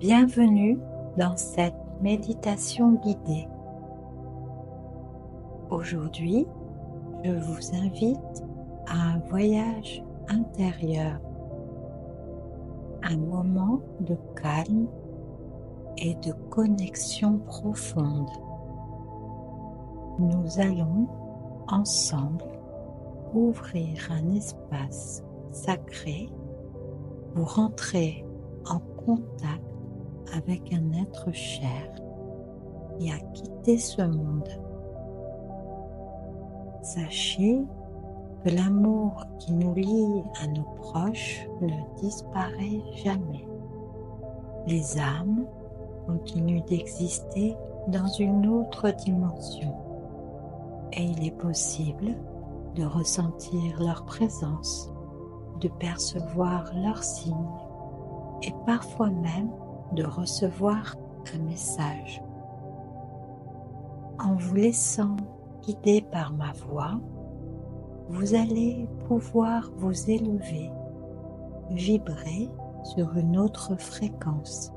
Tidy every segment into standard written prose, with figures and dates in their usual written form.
Bienvenue dans cette méditation guidée. Aujourd'hui, je vous invite à un voyage intérieur, un moment de calme et de connexion profonde. Nous allons ensemble ouvrir un espace sacré pour entrer en contact avec un être cher qui a quitté ce monde. Sachez que l'amour qui nous lie à nos proches ne disparaît jamais. Les âmes continuent d'exister dans une autre dimension et il est possible de ressentir leur présence, de percevoir leurs signes et parfois même de recevoir un message. En vous laissant guider par ma voix, vous allez pouvoir vous élever, vibrer sur une autre fréquence,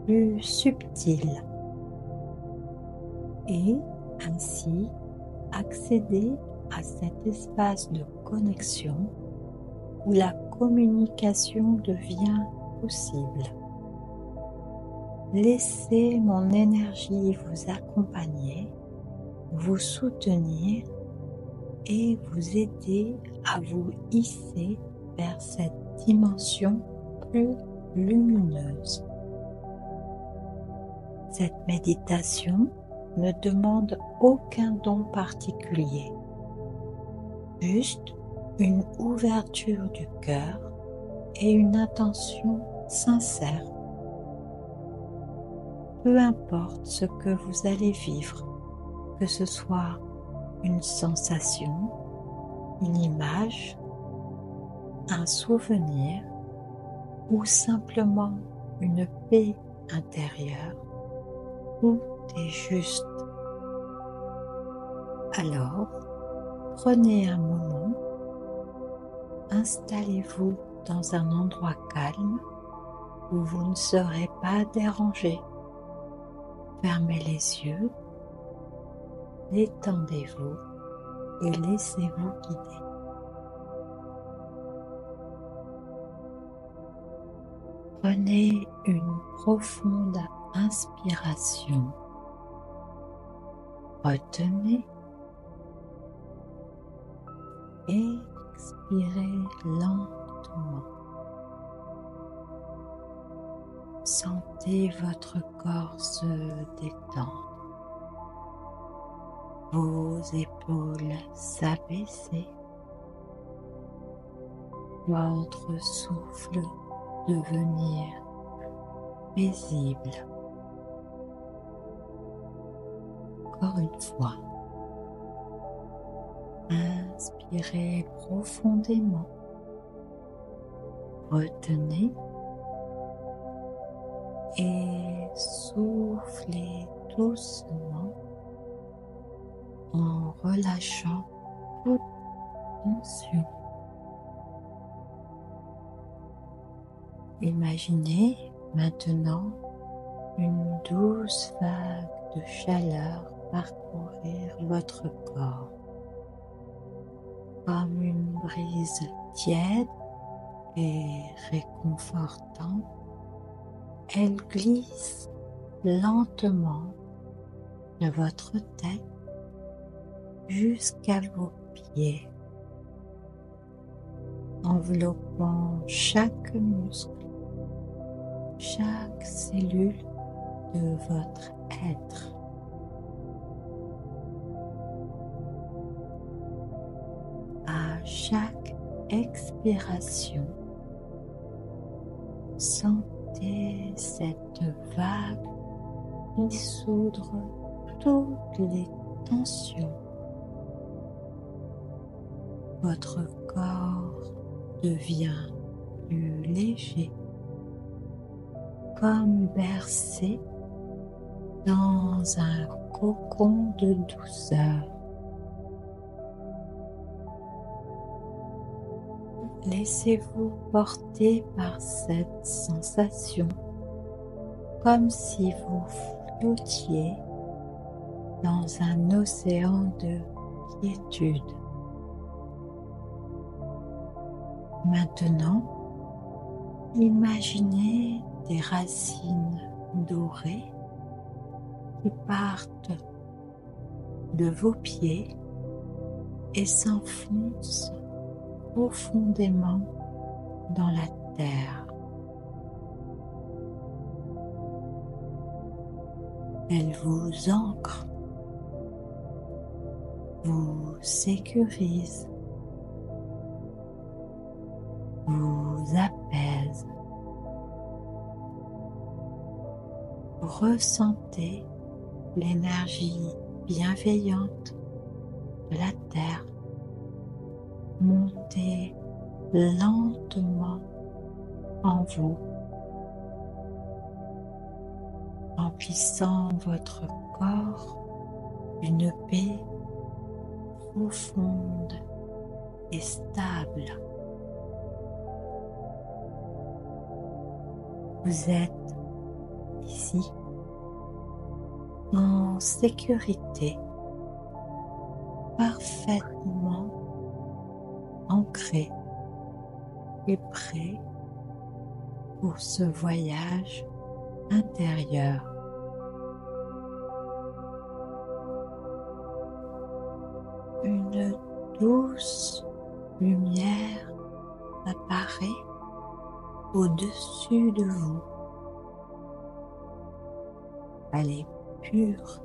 plus subtile, et ainsi accéder à cet espace de connexion où la communication devient possible. Laissez mon énergie vous accompagner, vous soutenir et vous aider à vous hisser vers cette dimension plus lumineuse. Cette méditation ne demande aucun don particulier, juste une ouverture du cœur et une intention sincère. Peu importe ce que vous allez vivre, que ce soit une sensation, une image, un souvenir ou simplement une paix intérieure, tout est juste. Alors, prenez un moment, installez-vous dans un endroit calme où vous ne serez pas dérangé. Fermez les yeux, détendez-vous et laissez-vous guider. Prenez une profonde inspiration. Retenez et expirez lentement. Sentez votre corps se détendre, vos épaules s'abaisser, votre souffle devenir paisible. Encore une fois, inspirez profondément, retenez et soufflez doucement en relâchant toute tension. Imaginez maintenant une douce vague de chaleur parcourir votre corps, comme une brise tiède et réconfortante. Elle glisse lentement de votre tête jusqu'à vos pieds, enveloppant chaque muscle, chaque cellule de votre être. À chaque expiration, sentez cette vague dissoudre toutes les tensions. Votre corps devient plus léger, comme bercé dans un cocon de douceur. Laissez-vous porter par cette sensation comme si vous flottiez dans un océan de quiétude. Maintenant, imaginez des racines dorées qui partent de vos pieds et s'enfoncent profondément dans la terre. Elles vous ancrent, vous sécurisent, vous apaisent. Ressentez l'énergie bienveillante de la terre monter lentement en vous, remplissant votre corps d'une paix profonde et stable. Vous êtes ici en sécurité, parfaitement ancré et prêt pour ce voyage intérieur. Une douce lumière apparaît au-dessus de vous. Elle est pure,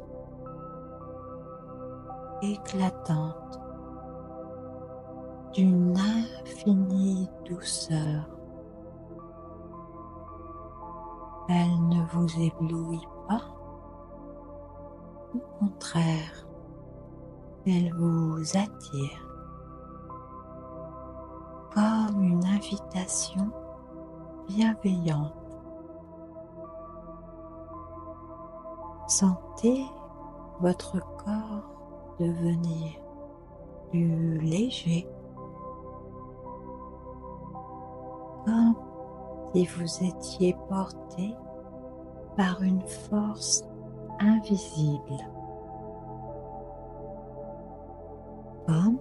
éclatante, d'une infinie douceur. Elle ne vous éblouit pas, au contraire, elle vous attire comme une invitation bienveillante. Sentez votre corps devenir plus léger, comme si vous étiez porté par une force invisible, comme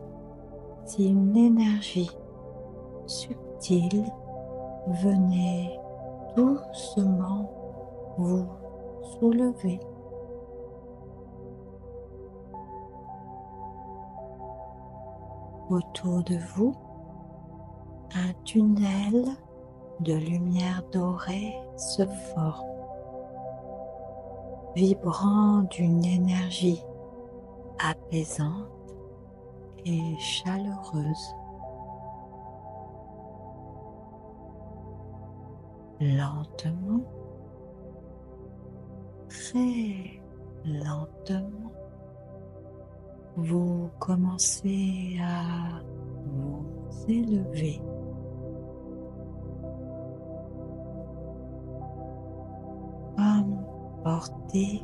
si une énergie subtile venait doucement vous soulever. Autour de vous, un tunnel de lumière dorée se forme, vibrant d'une énergie apaisante et chaleureuse. Lentement, très lentement, vous commencez à vous élever. Comme porté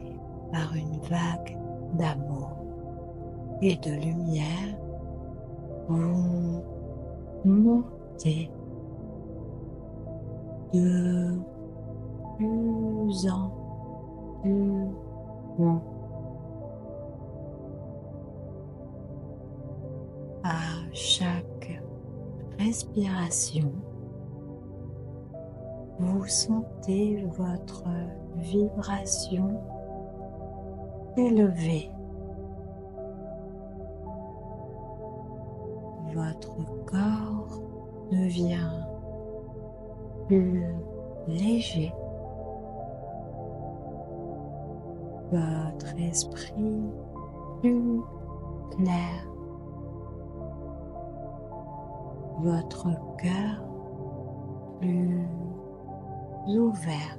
par une vague d'amour et de lumière, vous montez de plus en plus haut. À chaque respiration, vous sentez votre vibration élevée. Votre corps devient plus léger. Votre esprit plus clair. Votre cœur plus ouvert.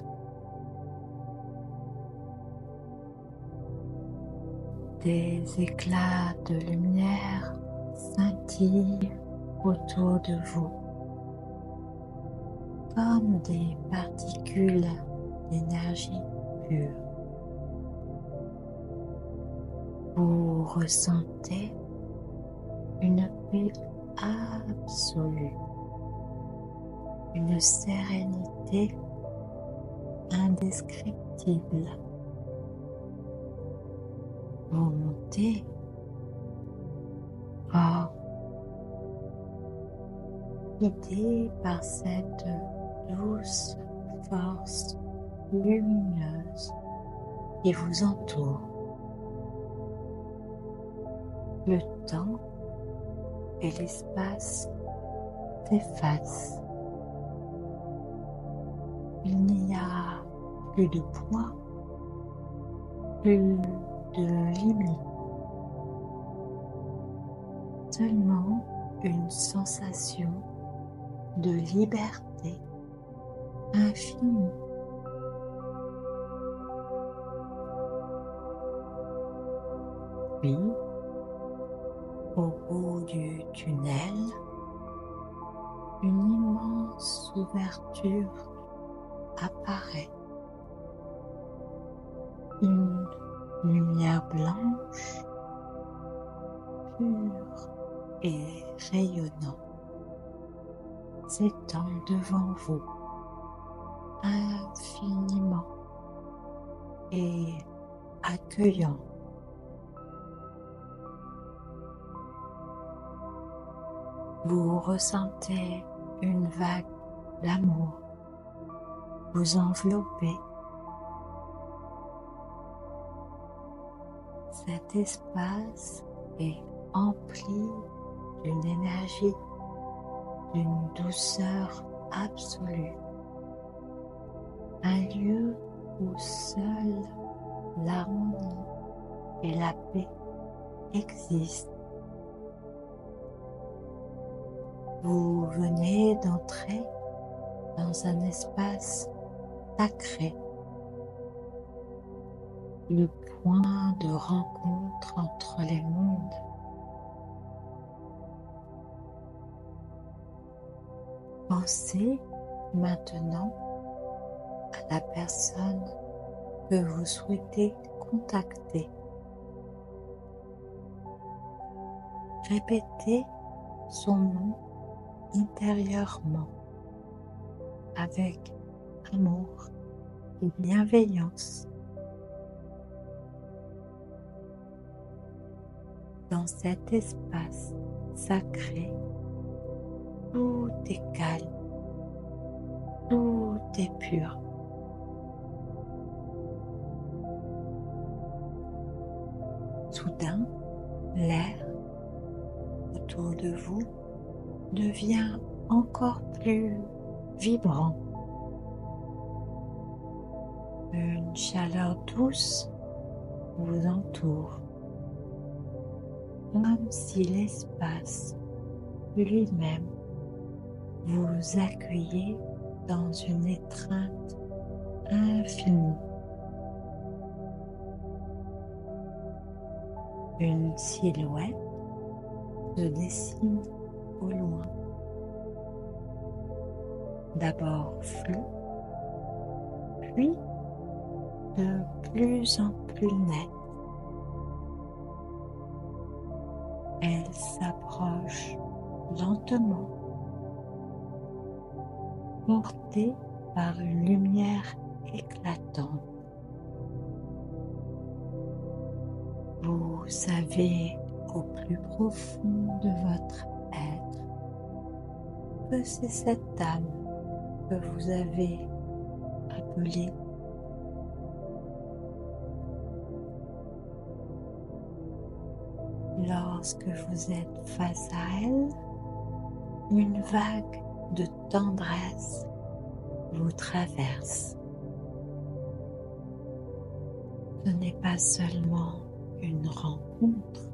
Des éclats de lumière scintillent autour de vous, comme des particules d'énergie pure. Vous ressentez une paix absolue, une sérénité indescriptible. Vous montez fort, guidé par cette douce force lumineuse qui vous entoure. Le temps et l'espace s'effacent. Il n'y a plus de poids, plus de limites, seulement une sensation de liberté infinie. Puis, au bout du tunnel, une immense ouverture apparaît. Une lumière blanche, pure et rayonnante s'étend devant vous infiniment et accueillant. Vous ressentez une vague d'amour vous envelopper. Cet espace est empli d'une énergie, d'une douceur absolue. Un lieu où seule l'harmonie et la paix existent. Vous venez d'entrer dans un espace sacré, le point de rencontre entre les mondes. Pensez maintenant à la personne que vous souhaitez contacter. Répétez son nom intérieurement avec amour et bienveillance. Dans cet espace sacré, tout est calme, tout est pur. Soudain, l'air autour de vous devient encore plus vibrant. Une chaleur douce vous entoure, comme si l'espace lui-même vous accueillait dans une étreinte infinie. Une silhouette se dessine au loin, d'abord floue, puis de plus en plus nette. Elle s'approche lentement, portée par une lumière éclatante. Vous savez au plus profond de votre être que c'est cette âme que vous avez appelée. Lorsque vous êtes face à elle, une vague de tendresse vous traverse. Ce n'est pas seulement une rencontre,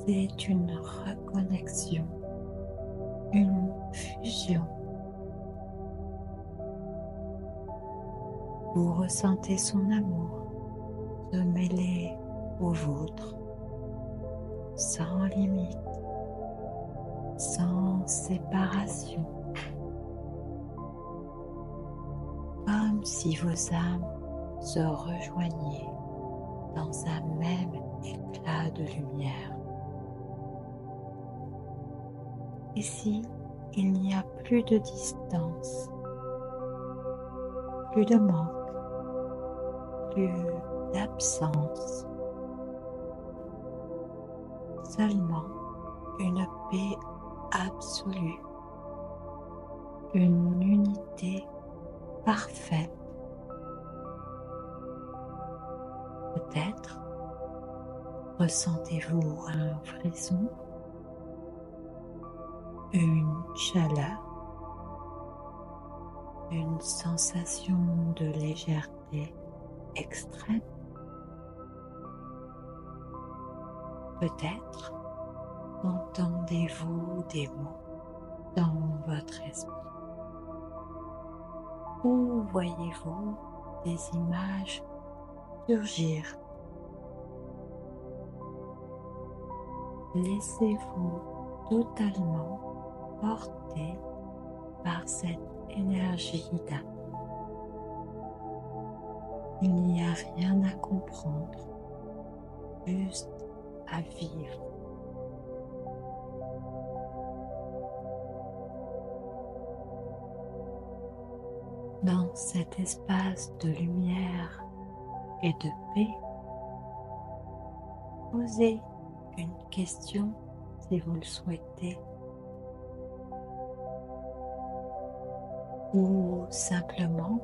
c'est une reconnexion, une fusion. Vous ressentez son amour se mêler au vôtre, sans limite, sans séparation, comme si vos âmes se rejoignaient dans un même éclat de lumière. Ici, il n'y a plus de distance, plus de manque, plus d'absence, seulement une paix absolue, une unité parfaite. Peut-être ressentez-vous un frisson, une chaleur, une sensation de légèreté extrême. Peut-être entendez-vous des mots dans votre esprit ou voyez-vous des images surgir. Laissez-vous totalement porter par cette énergie d'amour. Il n'y a rien à comprendre, juste à vivre. Dans cet espace de lumière et de paix, posez une question si vous le souhaitez, ou simplement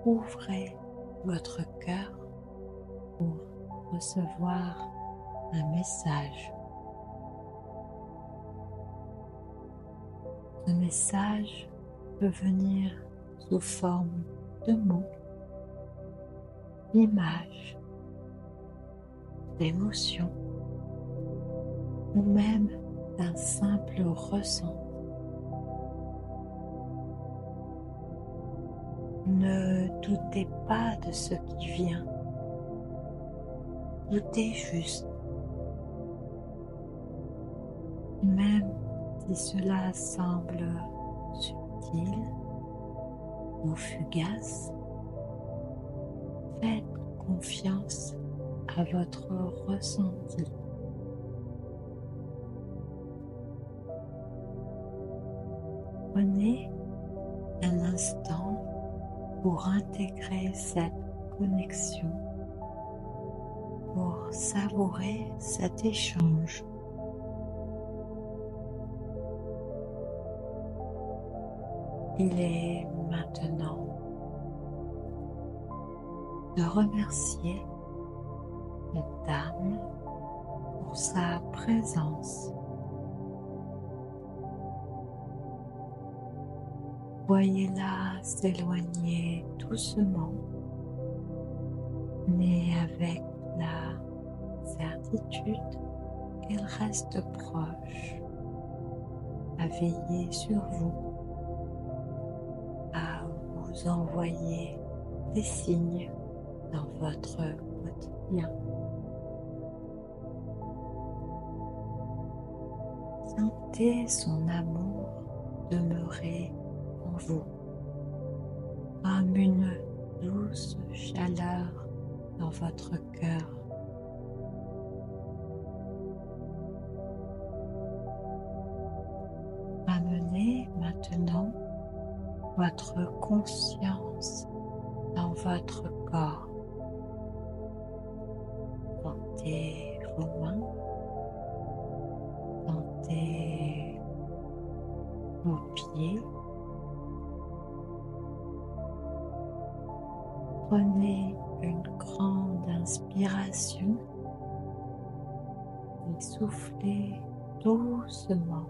ouvrez votre cœur pour recevoir un message. Ce message peut venir sous forme de mots, d'images, d'émotions ou même d'un simple ressenti. Ne doutez pas de ce qui vient, doutez juste. Même si cela semble subtil ou fugace, faites confiance à votre ressenti. Prenez un instant pour intégrer cette connexion, pour savourer cet échange. Il est maintenant de remercier cette âme pour sa présence. Voyez-la s'éloigner doucement, mais avec la certitude qu'elle reste proche, à veiller sur vous, à vous envoyer des signes dans votre quotidien. Sentez son amour demeurer en vous, comme une douce chaleur dans votre cœur. Amenez maintenant votre conscience dans votre corps. Sentez vos mains, sentez vos pieds. Prenez une grande inspiration et soufflez doucement.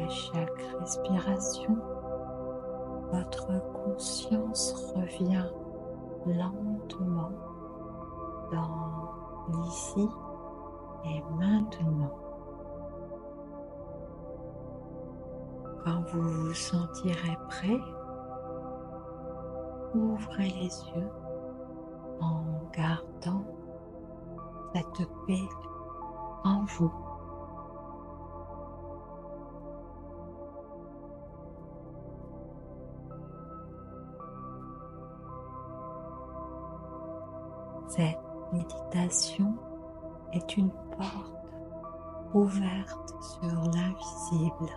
À chaque respiration, votre conscience revient lentement dans l'ici et maintenant. Quand vous vous sentirez prêt, ouvrez les yeux en gardant cette paix en vous. Cette méditation est une porte ouverte sur l'invisible.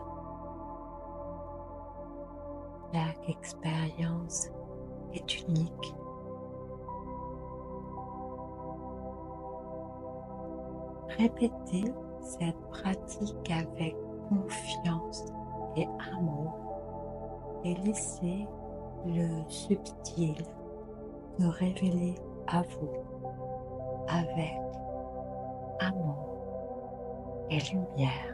expérience est unique. Répétez cette pratique avec confiance et amour et laissez le subtil se révéler à vous avec amour et lumière.